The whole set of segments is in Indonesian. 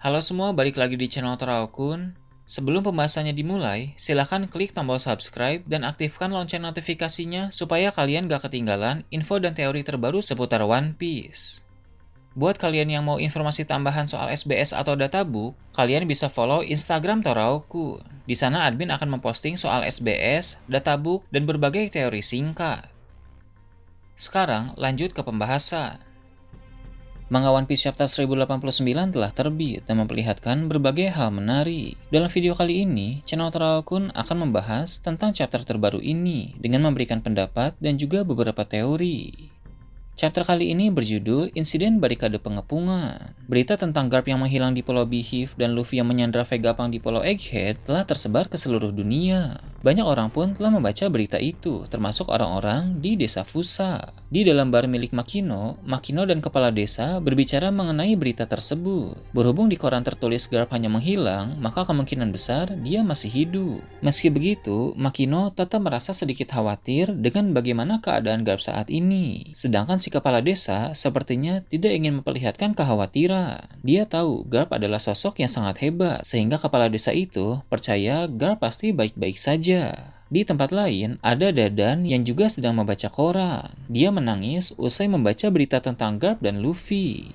Halo semua, balik lagi di channel Teraokun. Sebelum pembahasannya dimulai, silahkan klik tombol subscribe dan aktifkan lonceng notifikasinya supaya kalian gak ketinggalan info dan teori terbaru seputar One Piece. Buat kalian yang mau informasi tambahan soal SBS atau databook, kalian bisa follow Instagram Teraokun. Di sana admin akan memposting soal SBS, databook, dan berbagai teori singkat. Sekarang lanjut ke pembahasan. Manga One Piece Chapter 1089 telah terbit dan memperlihatkan berbagai hal menarik. Dalam video kali ini, channel Teraokun akan membahas tentang chapter terbaru ini dengan memberikan pendapat dan juga beberapa teori. Chapter kali ini berjudul Insiden Barikade Pengepungan. Berita tentang Garp yang menghilang di Pulau Beehive dan Luffy yang menyandra Vegapunk di Pulau Egghead telah tersebar ke seluruh dunia. Banyak orang pun telah membaca berita itu, termasuk orang-orang di desa Fusa. Di dalam bar milik Makino dan kepala desa berbicara mengenai berita tersebut. Berhubung di koran tertulis Garp hanya menghilang, maka kemungkinan besar dia masih hidup. Meski begitu, Makino tetap merasa sedikit khawatir dengan bagaimana keadaan Garp saat ini. Sedangkan si kepala desa sepertinya tidak ingin memperlihatkan kekhawatiran. Dia tahu Garp adalah sosok yang sangat hebat, sehingga kepala desa itu percaya Garp pasti baik-baik saja. Di tempat lain, ada Dadan yang juga sedang membaca koran. Dia menangis usai membaca berita tentang Garp dan Luffy.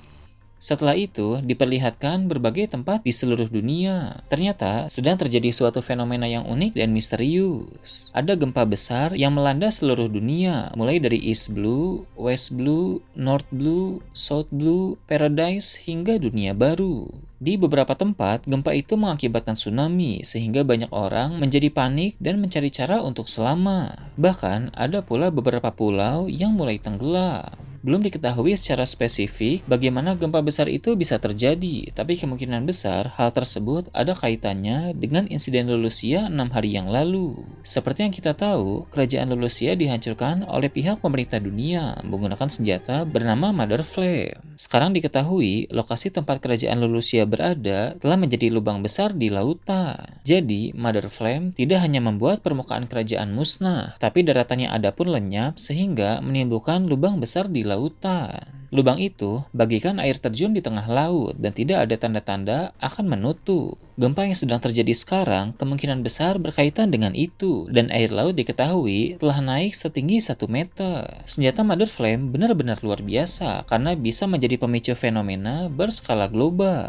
Setelah itu, diperlihatkan berbagai tempat di seluruh dunia. Ternyata, sedang terjadi suatu fenomena yang unik dan misterius. Ada gempa besar yang melanda seluruh dunia, mulai dari East Blue, West Blue, North Blue, South Blue, Paradise, hingga dunia baru. Di beberapa tempat, gempa itu mengakibatkan tsunami, sehingga banyak orang menjadi panik dan mencari cara untuk selamat. Bahkan, ada pula beberapa pulau yang mulai tenggelam. Belum diketahui secara spesifik bagaimana gempa besar itu bisa terjadi, tapi kemungkinan besar hal tersebut ada kaitannya dengan insiden Lulusia 6 hari yang lalu. Seperti yang kita tahu, kerajaan Lulusia dihancurkan oleh pihak pemerintah dunia menggunakan senjata bernama Mother Flame. Sekarang diketahui lokasi tempat kerajaan Lulusia berada telah menjadi lubang besar di lautan. Jadi, Mother Flame tidak hanya membuat permukaan kerajaan musnah, tapi daratannya ada pun lenyap sehingga menimbulkan lubang besar di lautan. Lubang itu bagikan air terjun di tengah laut dan tidak ada tanda-tanda akan menutup. Gempa yang sedang terjadi sekarang kemungkinan besar berkaitan dengan itu, dan air laut diketahui telah naik setinggi 1 meter. Senjata Mother Flame benar-benar luar biasa karena bisa menjadi pemicu fenomena berskala global.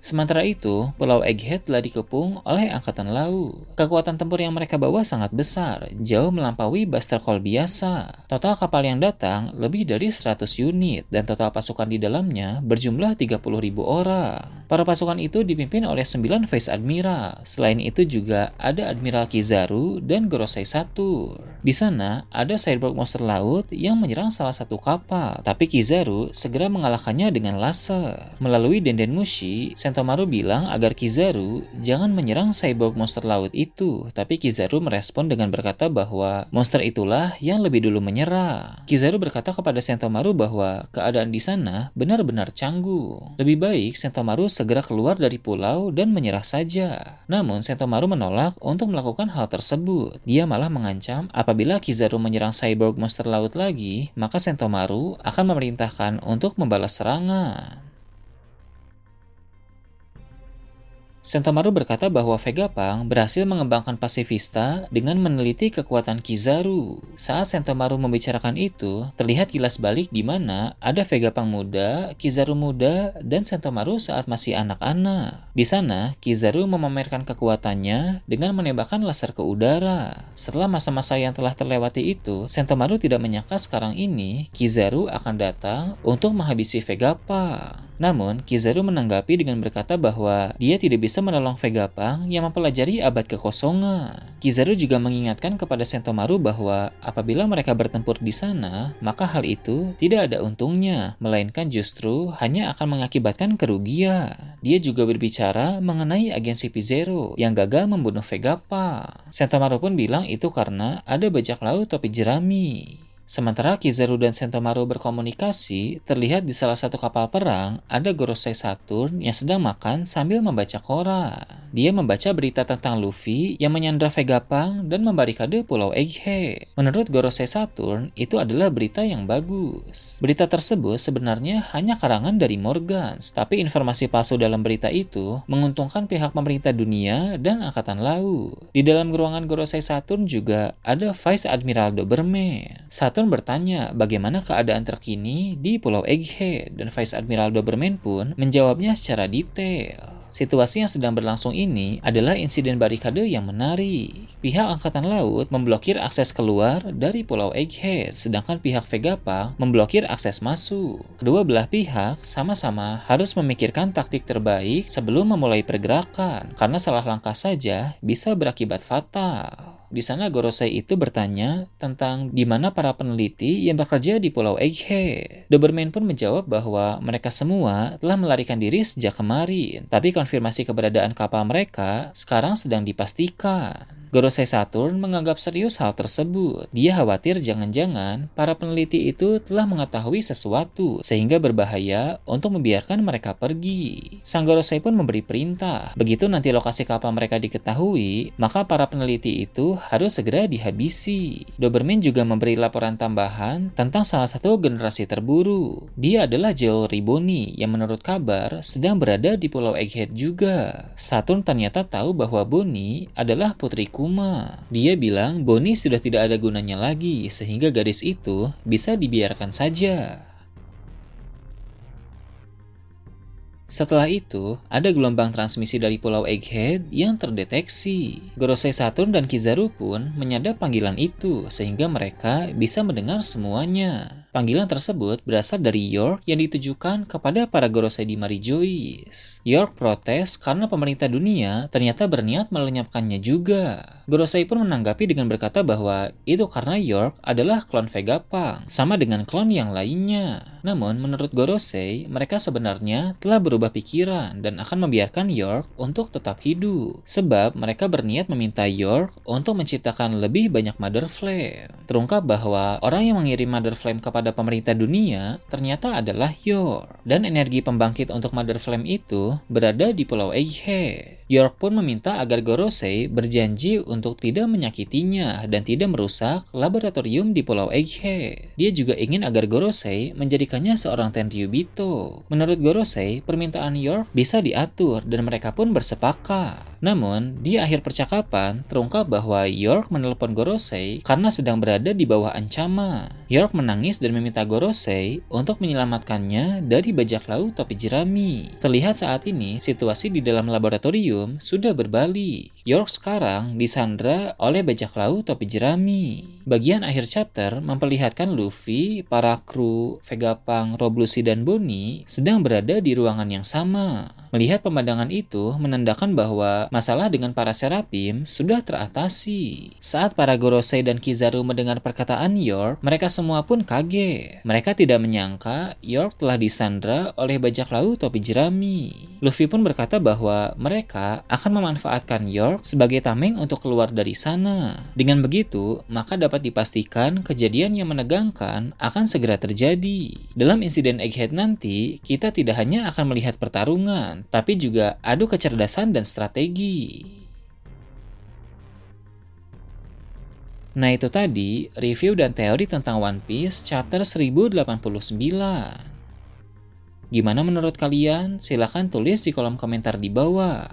Sementara itu, Pulau Egghead telah dikepung oleh Angkatan Laut. Kekuatan tempur yang mereka bawa sangat besar, jauh melampaui Buster Call biasa. Total kapal yang datang lebih dari 100 unit, dan total pasukan di dalamnya berjumlah 30.000 orang. Para pasukan itu dipimpin oleh 9 Vice Admiral. Selain itu juga ada Admiral Kizaru dan Gorosei Satur. Di sana, ada cyborg monster laut yang menyerang salah satu kapal, tapi Kizaru segera mengalahkannya dengan laser. Melalui Denden Mushi, Sentomaru bilang agar Kizaru jangan menyerang cyborg monster laut itu, tapi Kizaru merespon dengan berkata bahwa monster itulah yang lebih dulu menyerang. Kizaru berkata kepada Sentomaru bahwa keadaan di sana benar-benar canggung. Lebih baik Sentomaru segera keluar dari pulau dan menyerah saja. Namun Sentomaru menolak untuk melakukan hal tersebut. Dia malah mengancam apabila Kizaru menyerang cyborg monster laut lagi, maka Sentomaru akan memerintahkan untuk membalas serangan. Sentomaru berkata bahwa Vegapunk berhasil mengembangkan Pasifista dengan meneliti kekuatan Kizaru. Saat Sentomaru membicarakan itu, terlihat kilas balik di mana ada Vegapunk muda, Kizaru muda, dan Sentomaru saat masih anak-anak. Di sana, Kizaru memamerkan kekuatannya dengan menembakkan laser ke udara. Setelah masa-masa yang telah terlewati itu, Sentomaru tidak menyangka sekarang ini Kizaru akan datang untuk menghabisi Vegapunk. Namun, Kizaru menanggapi dengan berkata bahwa dia tidak bisa menolong Vegapunk yang mempelajari abad kekosongan. Kizaru juga mengingatkan kepada Sentomaru bahwa apabila mereka bertempur di sana, maka hal itu tidak ada untungnya, melainkan justru hanya akan mengakibatkan kerugian. Dia juga berbicara mengenai agen CP0 yang gagal membunuh Vegapunk. Sentomaru pun bilang itu karena ada bajak laut topi jerami. Sementara Kizaru dan Sentomaru berkomunikasi, terlihat di salah satu kapal perang ada Gorosei Saturn yang sedang makan sambil membaca koran. Dia membaca berita tentang Luffy yang menyandra Vegapunk dan membarikade Pulau Egghead. Menurut Gorosei Saturn, itu adalah berita yang bagus. Berita tersebut sebenarnya hanya karangan dari Morgans, tapi informasi palsu dalam berita itu menguntungkan pihak pemerintah dunia dan Angkatan Laut. Di dalam ruangan Gorosei Saturn juga ada Vice Admiral Doberman. Saturn bertanya bagaimana keadaan terkini di Pulau Egghead dan Vice Admiral Doberman pun menjawabnya secara detail. Situasi yang sedang berlangsung ini adalah insiden barikade yang menarik. Pihak Angkatan Laut memblokir akses keluar dari Pulau Egghead, sedangkan pihak Vegapunk memblokir akses masuk. Kedua belah pihak sama-sama harus memikirkan taktik terbaik sebelum memulai pergerakan, karena salah langkah saja bisa berakibat fatal. Di sana Gorosei itu bertanya tentang di mana para peneliti yang bekerja di Pulau Egghead. Doberman pun menjawab bahwa mereka semua telah melarikan diri sejak kemarin, tapi konfirmasi keberadaan kapal mereka sekarang sedang dipastikan. Gorosei Saturn menganggap serius hal tersebut. Dia khawatir jangan-jangan para peneliti itu telah mengetahui sesuatu sehingga berbahaya untuk membiarkan mereka pergi. Sang Gorosei pun memberi perintah. Begitu nanti lokasi kapal mereka diketahui, maka para peneliti itu harus segera dihabisi. Doberman juga memberi laporan tambahan tentang salah satu generasi terburu. Dia adalah Joel Riboni yang menurut kabar sedang berada di Pulau Egghead juga. Saturn ternyata tahu bahwa Bonnie adalah putri Kuma. Dia bilang Bonnie sudah tidak ada gunanya lagi sehingga gadis itu bisa dibiarkan saja. Setelah itu, ada gelombang transmisi dari Pulau Egghead yang terdeteksi. Gorosei Saturn dan Kizaru pun menyadap panggilan itu, sehingga mereka bisa mendengar semuanya. Panggilan tersebut berasal dari York yang ditujukan kepada para Gorosei di Marijois. York protes karena pemerintah dunia ternyata berniat melenyapkannya juga. Gorosei pun menanggapi dengan berkata bahwa itu karena York adalah klon Vegapunk, sama dengan klon yang lainnya. Namun, menurut Gorosei, mereka sebenarnya telah berubah pikiran dan akan membiarkan York untuk tetap hidup. Sebab mereka berniat meminta York untuk menciptakan lebih banyak Mother Flame. Terungkap bahwa orang yang mengirim Mother Flame kepada pemerintah dunia ternyata adalah York. Dan energi pembangkit untuk Mother Flame itu berada di Pulau Egghead. York pun meminta agar Gorosei berjanji untuk tidak menyakitinya dan tidak merusak laboratorium di Pulau Egghead. Dia juga ingin agar Gorosei menjadikannya seorang Tenryubito. Menurut Gorosei, permintaan York bisa diatur dan mereka pun bersepakat. Namun, di akhir percakapan terungkap bahwa York menelepon Gorosei karena sedang berada di bawah ancaman. York menangis dan meminta Gorosei untuk menyelamatkannya dari bajak laut topi jerami. Terlihat saat ini situasi di dalam laboratorium sudah berbalik. York sekarang disandra oleh bajak laut topi jerami. Bagian akhir chapter memperlihatkan Luffy, para kru Vegapunk, Rob Lucci, dan Bonnie sedang berada di ruangan yang sama. Melihat pemandangan itu menandakan bahwa masalah dengan para Seraphim sudah teratasi. Saat para Gorosei dan Kizaru mendengar perkataan York, mereka semua pun kaget. Mereka tidak menyangka York telah disandra oleh bajak laut topi jerami. Luffy pun berkata bahwa mereka akan memanfaatkan York sebagai tameng untuk keluar dari sana. Dengan begitu, maka dapat dipastikan kejadian yang menegangkan akan segera terjadi. Dalam insiden Egghead nanti, kita tidak hanya akan melihat pertarungan, tapi juga adu kecerdasan dan strategi. Nah itu tadi review dan teori tentang One Piece chapter 1089. Gimana menurut kalian? Silahkan tulis di kolom komentar di bawah.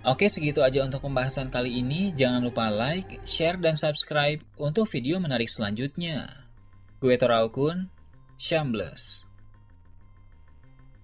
Oke, segitu aja untuk pembahasan kali ini. Jangan lupa like, share, dan subscribe untuk video menarik selanjutnya. Gue Toraukun, Shambles.